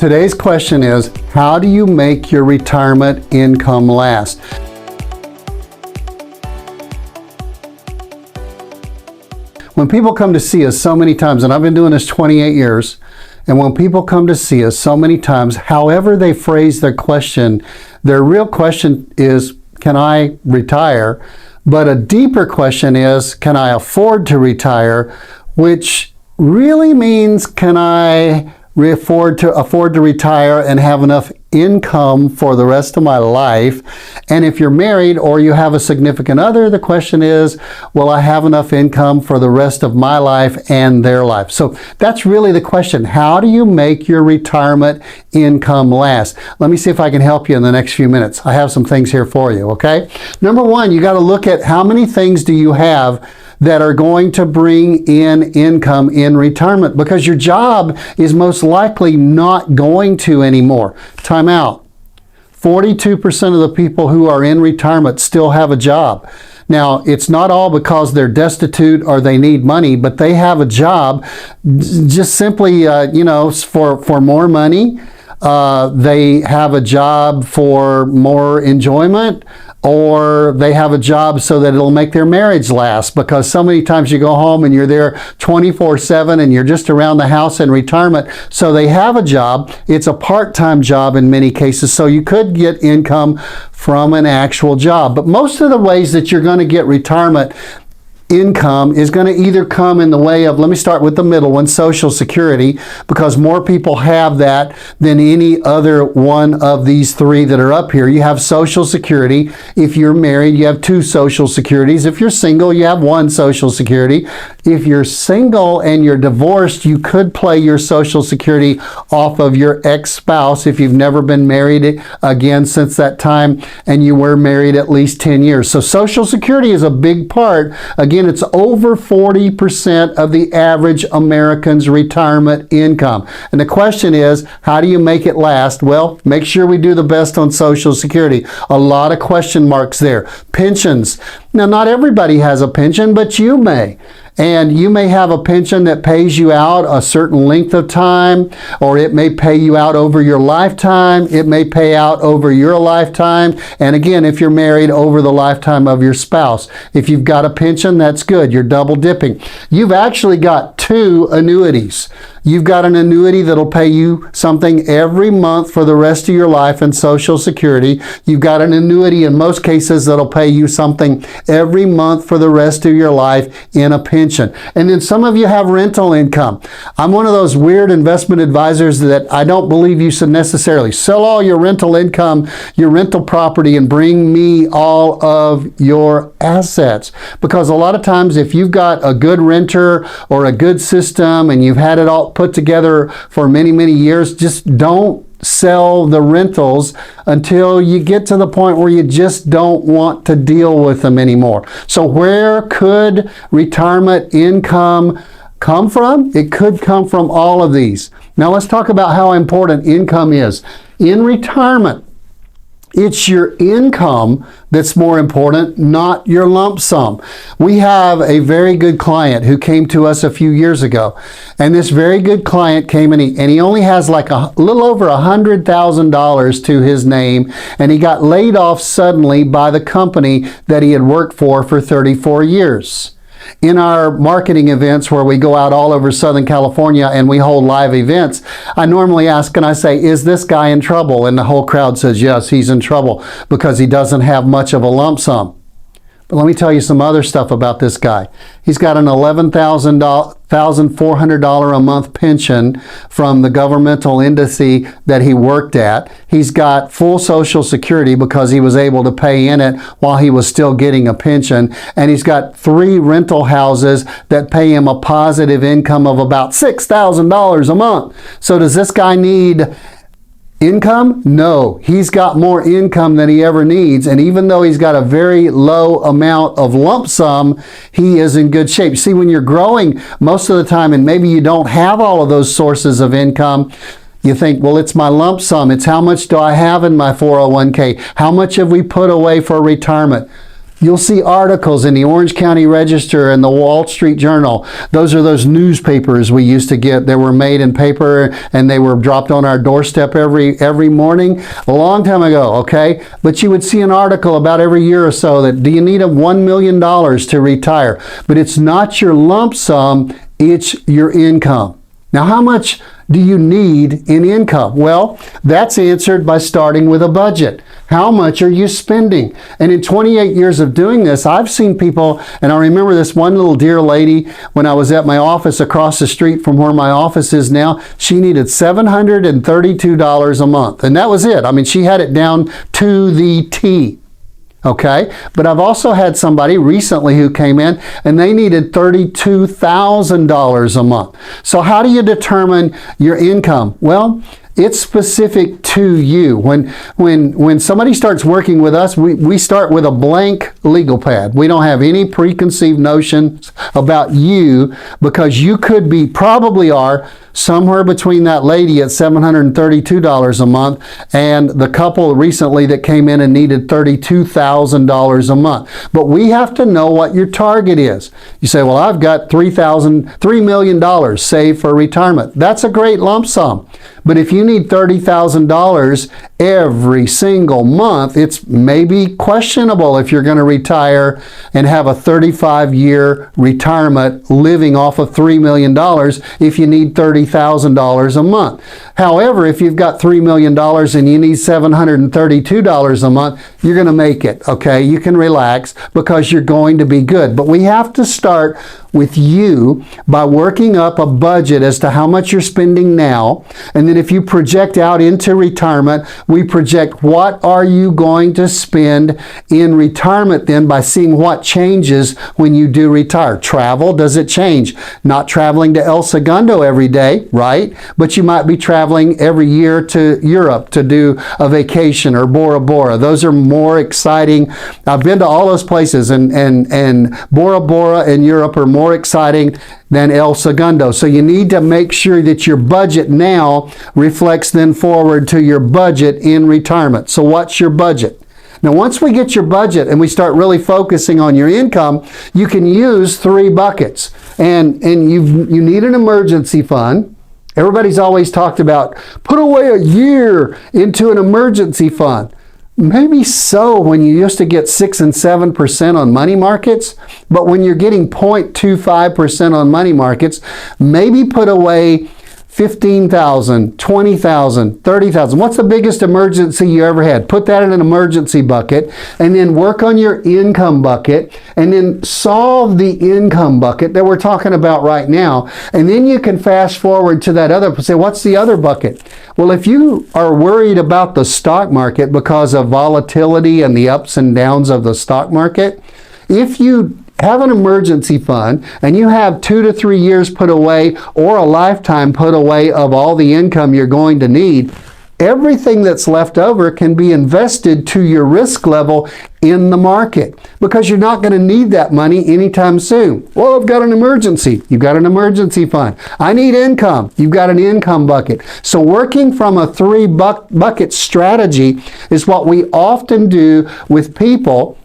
Today's question is, how do you make your retirement income last? When people come to see us so many times, and I've been doing this 28 years, and when people come to see us so many times, however they phrase their question, their real question is, can I retire? But a deeper question is, can I afford to retire? Which really means, can I afford to retire and have enough income for the rest of my life? And if you're married or you have a significant other, the question is, will I have enough income for the rest of my life and their life? So that's really the question. How do you make your retirement income last? Let me see if I can help you in the next few minutes. I have some things here for you, okay? Number one, you got to look at how many things do you have that are going to bring in income in retirement, because your job is most likely not going to anymore. Time out. 42% of the people who are in retirement still have a job. Now, it's not all because they're destitute or they need money, but they have a job just simply, for more money. They have a job for more enjoyment, or they have a job so that it'll make their marriage last, because so many times you go home and you're there 24/7 and you're just around the house in retirement. So they have a job. It's a part-time job in many cases, so you could get income from an actual job. But most of the ways that you're going to get retirement income is going to either come in the way of, let me start with the middle one, Social Security, because more people have that than any other one of these three that are up here. You have Social Security. If you're married, you have 2 Social Securities. If you're single, you have 1 Social Security. If you're single and you're divorced, you could play your Social Security off of your ex-spouse if you've never been married again since that time and you were married at least 10 years. So Social Security is a big part. Again, it's over 40% of the average American's retirement income. And the question is, how do you make it last? Well, make sure we do the best on Social Security. A lot of question marks there. Pensions. Now, not everybody has a pension, but you may. And you may have a pension that pays you out a certain length of time, or it may pay you out over your lifetime. It may pay out over your lifetime. And again, if you're married, over the lifetime of your spouse. If you've got a pension, that's good. You're double dipping. You've actually got 2 annuities. You've got an annuity that'll pay you something every month for the rest of your life in Social Security. You've got an annuity in most cases that'll pay you something every month for the rest of your life in a pension. And then some of you have rental income. I'm one of those weird investment advisors that I don't believe you should necessarily sell all your rental income, your rental property, and bring me all of your assets. Because a lot of times if you've got a good renter or a good system and you've had it all put together for many, many years, just don't sell the rentals until you get to the point where you just don't want to deal with them anymore. So where could retirement income come from? It could come from all of these. Now let's talk about how important income is. In retirement, it's your income that's more important, not your lump sum. We have a very good client who came to us a few years ago. And this very good client came and he only has like a little over $100,000 to his name. And he got laid off suddenly by the company that he had worked for 34 years. In our marketing events where we go out all over Southern California and we hold live events, I normally ask and I say, is this guy in trouble? And the whole crowd says, yes, he's in trouble because he doesn't have much of a lump sum. But let me tell you some other stuff about this guy. He's got an $11,400 a month pension from the governmental entity that he worked at. He's got full Social Security because he was able to pay in it while he was still getting a pension. And he's got 3 rental houses that pay him a positive income of about $6,000 a month. So does this guy need income? No, he's got more income than he ever needs. And even though he's got a very low amount of lump sum, he is in good shape. See, when you're growing most of the time and maybe you don't have all of those sources of income, you think, well, it's my lump sum. It's how much do I have in my 401k? How much have we put away for retirement? You'll see articles in the Orange County Register and the Wall Street Journal. Those are those newspapers we used to get that were made in paper and they were dropped on our doorstep every morning a long time ago, okay? But you would see an article about every year or so that, do you need $1 million to retire? But it's not your lump sum, it's your income. Now, how much do you need in income? Well, that's answered by starting with a budget. How much are you spending? And in 28 years of doing this, I've seen people, and I remember this one little dear lady when I was at my office across the street from where my office is now, she needed $732 a month. And that was it. I mean, she had it down to the T. Okay, but I've also had somebody recently who came in and they needed $32,000 a month. So how do you determine your income? Well, it's specific to you. When somebody starts working with us, we start with a blank legal pad. We don't have any preconceived notions about you, because you could be, probably are, somewhere between that lady at $732 a month and the couple recently that came in and needed $32,000 a month. But we have to know what your target is. You say, well, I've got $3 million saved for retirement. That's a great lump sum. But if you need $30,000 every single month, it's maybe questionable if you're going to retire and have a 35-year retirement living off of $3 million if you need $30,000 a month. However, if you've got $3 million and you need $732 a month, you're going to make it, okay? You can relax because you're going to be good. But we have to start with you by working up a budget as to how much you're spending now. And then if you project out into retirement, we project what are you going to spend in retirement then by seeing what changes when you do retire. Travel, does it change? Not traveling to El Segundo every day, right? But you might be traveling every year to Europe to do a vacation, or Bora Bora. Those are more exciting. I've been to all those places, and Bora Bora and Europe are more exciting than El Segundo. So you need to make sure that your budget now reflects then forward to your budget in retirement. So what's your budget? Now, once we get your budget and we start really focusing on your income, you can use 3 buckets. And you need an emergency fund. Everybody's always talked about put away a year into an emergency fund. Maybe so when you used to get 6 and 7% on money markets, but when you're getting 0.25% on money markets, maybe put away $15,000, $20,000, $30,000. What's the biggest emergency you ever had? Put that in an emergency bucket, and then work on your income bucket, and then solve the income bucket that we're talking about right now. And then you can fast forward to that other, say, what's the other bucket? Well, if you are worried about the stock market because of volatility and the ups and downs of the stock market, if you have an emergency fund and you have 2 to 3 years put away or a lifetime put away of all the income you're going to need, everything that's left over can be invested to your risk level in the market, because you're not going to need that money anytime soon. Well, I've got an emergency. You've got an emergency fund. I need income. You've got an income bucket. So working from a 3 bucket strategy is what we often do with people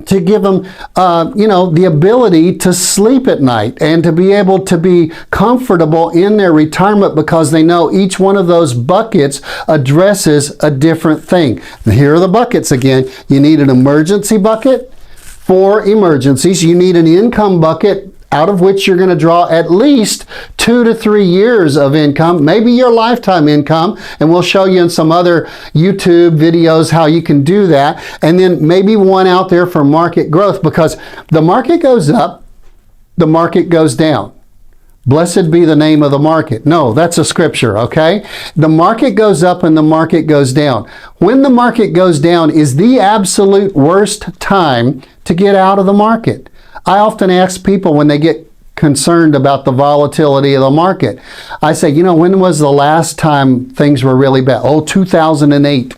to give them, the ability to sleep at night and to be able to be comfortable in their retirement, because they know each one of those buckets addresses a different thing. And here are the buckets again. You need an emergency bucket for emergencies. You need an income bucket out of which you're going to draw at least 2 to 3 years of income, maybe your lifetime income, and we'll show you in some other YouTube videos how you can do that. And then maybe one out there for market growth, because the market goes up, the market goes down. Blessed be the name of the market. No, that's a scripture, okay? The market goes up and the market goes down. When the market goes down is the absolute worst time to get out of the market. I often ask people when they get concerned about the volatility of the market, I say, when was the last time things were really bad? Oh, 2008.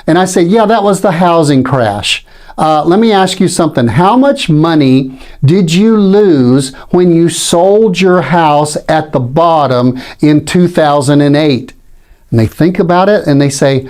And I say, yeah, that was the housing crash. Let me ask you something. How much money did you lose when you sold your house at the bottom in 2008? And they think about it and they say,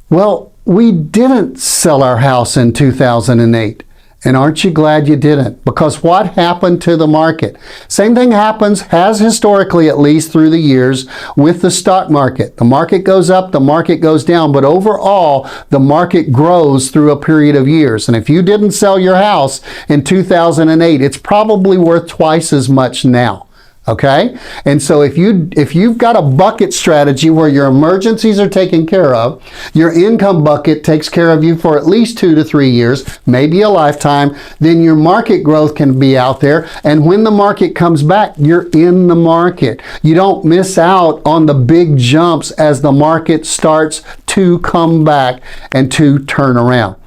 well, we didn't sell our house in 2008. And aren't you glad you didn't? Because what happened to the market? Same thing has historically, at least through the years, with the stock market. The market goes up, the market goes down, but overall, the market grows through a period of years. And if you didn't sell your house in 2008, it's probably worth twice as much now. Okay? And so if you've got a bucket strategy where your emergencies are taken care of, your income bucket takes care of you for at least 2 to 3 years, maybe a lifetime, then your market growth can be out there. And when the market comes back, you're in the market. You don't miss out on the big jumps as the market starts to come back and to turn around.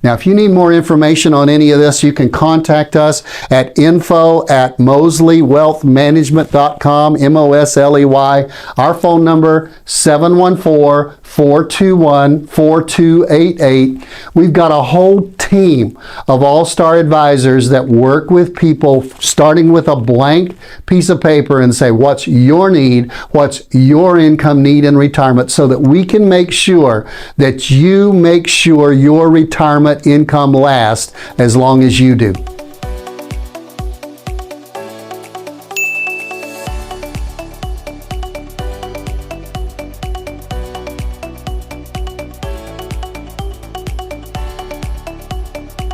Now, if you need more information on any of this, you can contact us at info@mosleywealthmanagement.com, Mosley. Our phone number, 714-421-4288. We've got a whole team of all-star advisors that work with people, starting with a blank piece of paper and say, what's your need? What's your income need in retirement? So that we can make sure that you make sure your retirement income lasts as long as you do.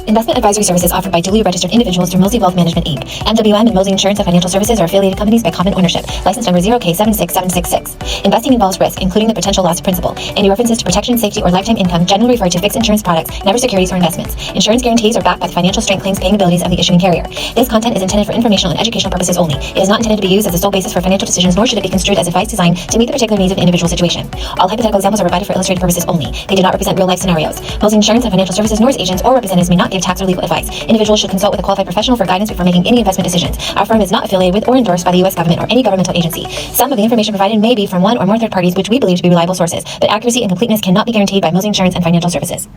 Investment advisory services offered by duly registered individuals through Mosley Wealth Management, Inc. MWM and Mosley Insurance and Financial Services are affiliated companies by common ownership. License number 0K76766. Investing involves risk, including the potential loss of principal. Any references to protection, safety, or lifetime income generally refer to fixed insurance products, never securities or investments. Insurance guarantees are backed by the financial strength claims paying abilities of the issuing carrier. This content is intended for informational and educational purposes only. It is not intended to be used as the sole basis for financial decisions, nor should it be construed as advice designed to meet the particular needs of an individual situation. All hypothetical examples are provided for illustrative purposes only. They do not represent real-life scenarios. Mosley Insurance and Financial Services nor its agents or representatives may not give tax or legal advice. Individuals should consult with a qualified professional for guidance before making any investment decisions. Our firm is not affiliated with or endorsed by the U.S. government or any governmental agency. Some of the information provided may be from one or more third parties which we believe to be reliable sources, but accuracy and completeness cannot be guaranteed by Mosley Insurance and Financial Services.